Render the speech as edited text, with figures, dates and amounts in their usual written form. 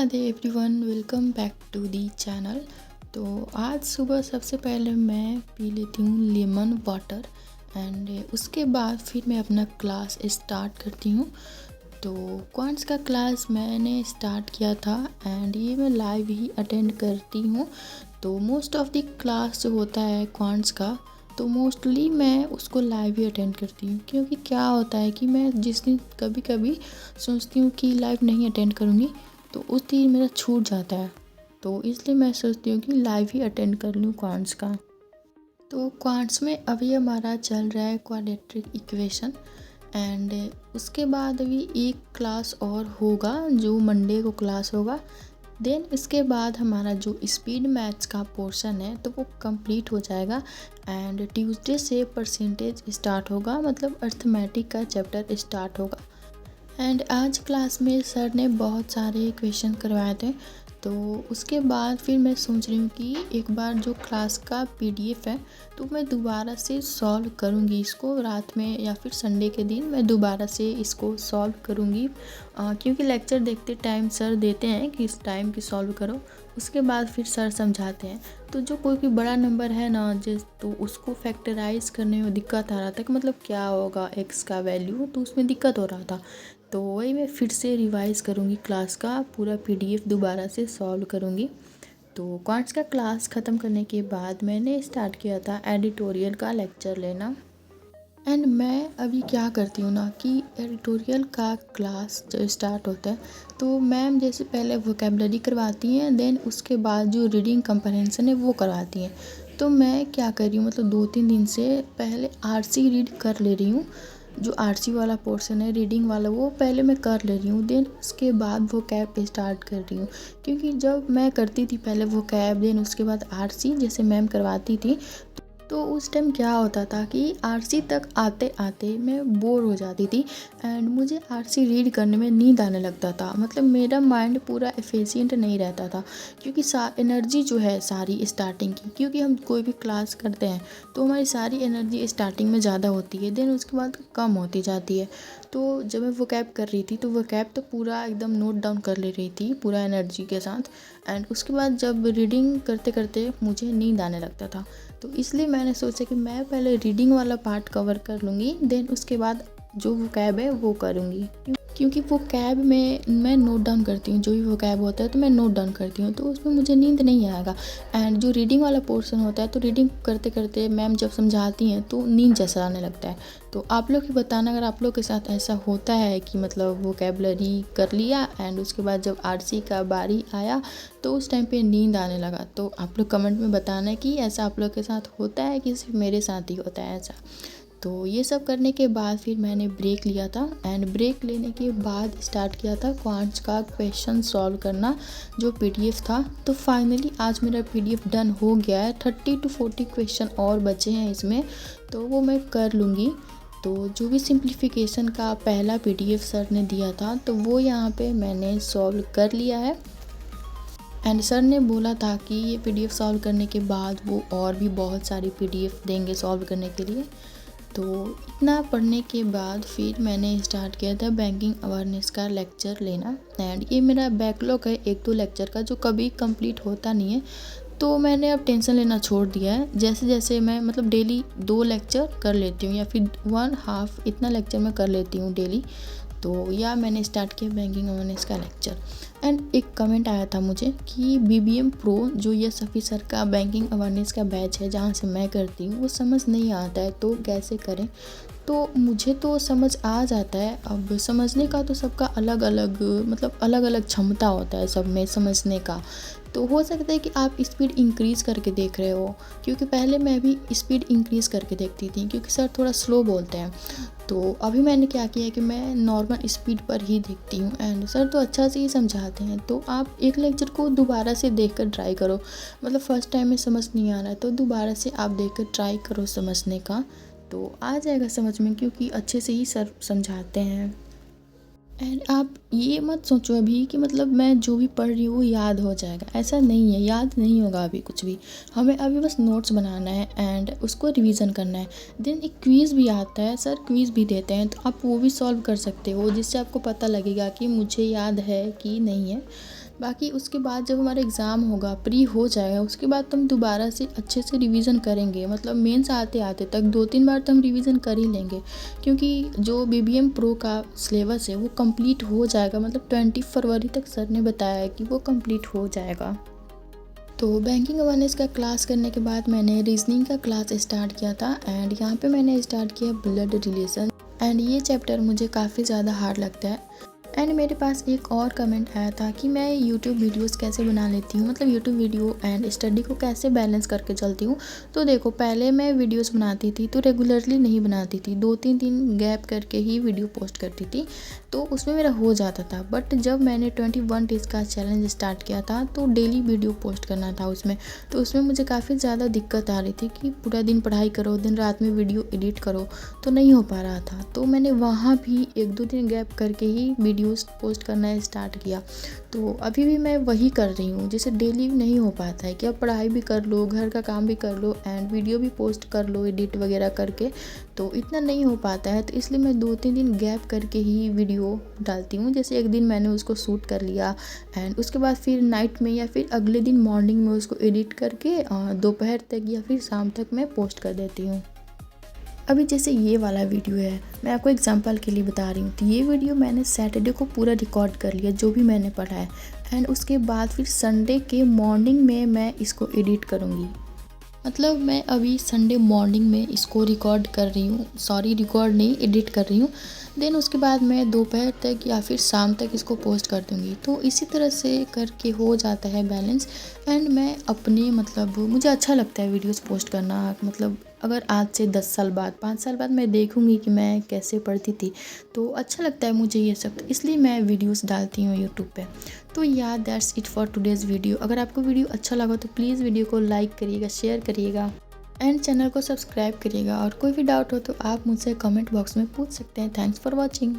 Radhe everyone, welcome back to the channel. तो आज सुबह सबसे पहले मैं पी लेती हूँ लेमन वाटर एंड उसके बाद फिर मैं अपना क्लास स्टार्ट करती हूँ। तो क्वांट्स का क्लास मैंने स्टार्ट किया था एंड ये मैं लाइव ही अटेंड करती हूँ। तो मोस्ट ऑफ द क्लास जो होता है क्वांट्स का, तो मोस्टली मैं उसको लाइव ही अटेंड करती हूँ, क्योंकि क्या होता है कि मैं जिस दिन कभी कभी सोचती हूँ कि लाइव नहीं अटेंड करूँगी तो उस दिन मेरा छूट जाता है। तो इसलिए मैं सोचती हूँ कि लाइव ही अटेंड कर लूँ क्वांट्स का। तो क्वांट्स में अभी हमारा चल रहा है क्वाड्रेटिक इक्वेशन एंड उसके बाद अभी एक क्लास और होगा जो मंडे को क्लास होगा। देन इसके बाद हमारा जो स्पीड मैथ्स का पोर्शन है तो वो कंप्लीट हो जाएगा एंड ट्यूसडे से परसेंटेज स्टार्ट होगा, मतलब अर्थमेटिक का चैप्टर स्टार्ट होगा। एंड आज क्लास में सर ने बहुत सारे क्वेश्चन करवाए थे, तो उसके बाद फिर मैं सोच रही हूँ कि एक बार जो क्लास का पीडीएफ है तो मैं दोबारा से सॉल्व करूँगी इसको रात में, या फिर संडे के दिन मैं दोबारा से इसको सॉल्व करूँगी, क्योंकि लेक्चर देखते टाइम सर देते हैं कि इस टाइम की सॉल्व करो, उसके बाद फिर सर समझाते हैं। तो जो कोई भी बड़ा नंबर है ना जिस, तो उसको फैक्टराइज करने में दिक्कत आ रहा था कि मतलब क्या होगा एक्स का वैल्यू, तो उसमें दिक्कत हो रहा था। तो वही मैं फिर से रिवाइज़ करूँगी, क्लास का पूरा पीडीएफ दोबारा से सॉल्व करूँगी। तो क्वांट्स का क्लास ख़त्म करने के बाद मैंने स्टार्ट किया था एडिटोरियल का लेक्चर लेना। एंड मैं अभी क्या करती हूँ ना कि एडिटोरियल का क्लास जो स्टार्ट होता है तो मैम जैसे पहले वोकेबलरी करवाती हैं, देन उसके बाद जो रीडिंग कंप्रहेंशन है वो करवाती हैं। तो मैं क्या कर रही हूँ, मतलब 2-3 दिन से पहले आरसी रीड कर ले रही हूँ। जो आरसी वाला पोर्शन है रीडिंग वाला वो पहले मैं कर ले रही हूँ, देन उसके बाद वो कैब स्टार्ट कर रही हूँ। क्योंकि जब मैं करती थी पहले वो कैब देन उसके बाद आरसी जैसे मैम करवाती थी, तो उस टाइम क्या होता था कि आरसी तक आते आते मैं बोर हो जाती थी एंड मुझे आरसी रीड करने में नींद आने लगता था, मतलब मेरा माइंड पूरा एफिशिएंट नहीं रहता था। क्योंकि एनर्जी जो है सारी स्टार्टिंग की, क्योंकि हम कोई भी क्लास करते हैं तो हमारी सारी एनर्जी स्टार्टिंग में ज़्यादा होती है, देन उसके बाद कम होती जाती है। तो जब मैं वो कैब कर रही थी तो वो कैब तो पूरा एकदम नोट डाउन कर ले रही थी पूरा एनर्जी के साथ, एंड उसके बाद जब रीडिंग करते करते मुझे नींद आने लगता था। तो इसलिए मैंने सोचा कि मैं पहले रीडिंग वाला पार्ट कवर कर लूँगी, देन उसके बाद जो वो कैब है वो करूँगी। क्योंकि वो कैब में मैं नोट डाउन करती हूँ, जो भी वो कैब होता है तो मैं नोट डाउन करती हूँ, तो उसमें मुझे नींद नहीं आएगा। एंड जो रीडिंग वाला पोर्शन होता है तो रीडिंग करते करते मैम जब समझाती हैं तो नींद जैसा आने लगता है। तो आप लोग ही बताना अगर आप लोग के साथ ऐसा होता है कि मतलब वोकैबुलरी कर लिया एंड उसके बाद जब आरसी का बारी आया तो उस टाइम पे नींद आने लगा। तो आप लोग कमेंट में बताना कि ऐसा आप लोग के साथ होता है कि सिर्फ मेरे साथ ही होता है ऐसा। तो ये सब करने के बाद फिर मैंने ब्रेक लिया था एंड ब्रेक लेने के बाद स्टार्ट किया था क्वांट्स का क्वेश्चन सॉल्व करना जो पीडीएफ था। तो फाइनली आज मेरा पीडीएफ डन हो गया है, 30 to 40 क्वेश्चन और बचे हैं इसमें, तो वो मैं कर लूँगी। तो जो भी सिंप्लीफिकेशन का पहला पीडीएफ सर ने दिया था तो वो यहाँ पे मैंने सॉल्व कर लिया है एंड सर ने बोला था कि ये पीडीएफ सॉल्व करने के बाद वो और भी बहुत सारी पीडीएफ देंगे सॉल्व करने के लिए। तो इतना पढ़ने के बाद फिर मैंने स्टार्ट किया था बैंकिंग अवेयरनेस का लेक्चर लेना एंड ये मेरा बैकलॉग है 1-2 लेक्चर का जो कभी कंप्लीट होता नहीं है। तो मैंने अब टेंशन लेना छोड़ दिया है, जैसे जैसे मैं मतलब डेली 2 लेक्चर कर लेती हूँ या फिर 1/2 इतना लेक्चर मैं कर लेती हूँ डेली। तो या मैंने स्टार्ट किया बैंकिंग अवेयरनेस का लेक्चर एंड एक कमेंट आया था मुझे कि बीबीएम प्रो जो ये सफ़ी सर का बैंकिंग अवेयरनेस का बैच है जहाँ से मैं करती हूँ वो समझ नहीं आता है तो कैसे करें। तो मुझे तो समझ आ जाता है, अब समझने का तो सबका अलग अलग मतलब अलग अलग क्षमता होता है सब में समझने का। तो हो सकता है कि आप स्पीड इंक्रीज़ करके देख रहे हो, क्योंकि पहले मैं भी स्पीड इंक्रीज़ करके देखती थी क्योंकि सर थोड़ा स्लो बोलते हैं। तो अभी मैंने क्या किया है कि मैं नॉर्मल स्पीड पर ही देखती हूँ एंड सर तो अच्छा से ही समझाते हैं। तो आप एक लेक्चर को दोबारा से देखकर ट्राई करो, मतलब फर्स्ट टाइम में समझ नहीं आ रहा है तो दोबारा से आप देखकर ट्राई करो समझने का, तो आ जाएगा समझ में, क्योंकि अच्छे से ही सर समझाते हैं। एंड आप ये मत सोचो अभी कि मतलब मैं जो भी पढ़ रही हूँ वो याद हो जाएगा, ऐसा नहीं है, याद नहीं होगा अभी कुछ भी। हमें अभी बस नोट्स बनाना है एंड उसको रिवीजन करना है। देन एक क्विज़ भी आता है, सर क्विज़ भी देते हैं तो आप वो भी सॉल्व कर सकते हो, जिससे आपको पता लगेगा कि मुझे याद है कि नहीं है। बाकी उसके बाद जब हमारा एग्ज़ाम होगा, प्री हो जाएगा, उसके बाद तो हम दोबारा से अच्छे से रिवीजन करेंगे। मतलब मेंस आते आते तक 2-3 बार तो हम रिवीजन कर ही लेंगे, क्योंकि जो बीबीएम प्रो का सिलेबस है वो कंप्लीट हो जाएगा। मतलब 20 फरवरी तक सर ने बताया है कि वो कंप्लीट हो जाएगा। तो बैंकिंग अवेयरनेस का क्लास करने के बाद मैंने रीजनिंग का क्लास स्टार्ट किया था एंड यहाँ पे मैंने स्टार्ट किया ब्लड रिलेशन एंड ये चैप्टर मुझे काफ़ी ज़्यादा हार्ड लगता है। एंड मेरे पास एक और कमेंट आया था कि मैं यूट्यूब वीडियोस कैसे बना लेती हूँ, मतलब यूट्यूब वीडियो एंड स्टडी को कैसे बैलेंस करके चलती हूँ। तो देखो, पहले मैं वीडियोस बनाती थी तो रेगुलरली नहीं बनाती थी, 2-3 दिन गैप करके ही वीडियो पोस्ट करती थी, तो उसमें मेरा हो जाता था। बट जब मैंने 21 डेज़ का चैलेंज स्टार्ट किया था तो डेली वीडियो पोस्ट करना था उसमें, तो उसमें मुझे काफ़ी ज़्यादा दिक्कत आ रही थी कि पूरा दिन पढ़ाई करो, दिन रात में वीडियो एडिट करो, तो नहीं हो पा रहा था। तो मैंने वहाँ भी 1-2 दिन गैप करके ही वीडियोस पोस्ट करना स्टार्ट किया। तो अभी भी मैं वही कर रही हूँ, जैसे डेली नहीं हो पाता है कि अब पढ़ाई भी कर लो, घर का काम भी कर लो एंड वीडियो भी पोस्ट कर लो एडिट वगैरह करके, तो इतना नहीं हो पाता है। तो इसलिए मैं 2-3 दिन गैप करके ही वीडियो डालती हूँ। जैसे एक दिन मैंने उसको शूट कर लिया एंड उसके बाद फिर नाइट में या फिर अगले दिन मॉर्निंग में उसको एडिट करके दोपहर तक या फिर शाम तक मैं पोस्ट कर देती हूँ। अभी जैसे ये वाला वीडियो है, मैं आपको एग्जांपल के लिए बता रही हूँ। तो ये वीडियो मैंने सैटरडे को पूरा रिकॉर्ड कर लिया जो भी मैंने पढ़ा है एंड उसके बाद फिर संडे के मॉर्निंग में मैं इसको एडिट करूँगी। मतलब मैं अभी संडे मॉर्निंग में इसको रिकॉर्ड कर रही हूँ, सॉरी रिकॉर्ड नहीं, एडिट कर रही हूँ। देन उसके बाद मैं दोपहर तक या फिर शाम तक इसको पोस्ट कर दूँगी। तो इसी तरह से करके हो जाता है बैलेंस एंड मैं अपने मतलब मुझे अच्छा लगता है वीडियोस पोस्ट करना। मतलब अगर आज से 10 साल बाद, 5 साल बाद मैं देखूँगी कि मैं कैसे पढ़ती थी, तो अच्छा लगता है मुझे ये सब, तो इसलिए मैं वीडियोस डालती हूँ यूट्यूब पे। तो या that's it for today's video. अगर आपको वीडियो अच्छा लगा तो प्लीज़ वीडियो को लाइक करिएगा, शेयर करिएगा एंड चैनल को सब्सक्राइब करिएगा। और कोई भी डाउट हो तो आप मुझसे कमेंट बॉक्स में पूछ सकते हैं। Thanks for watching.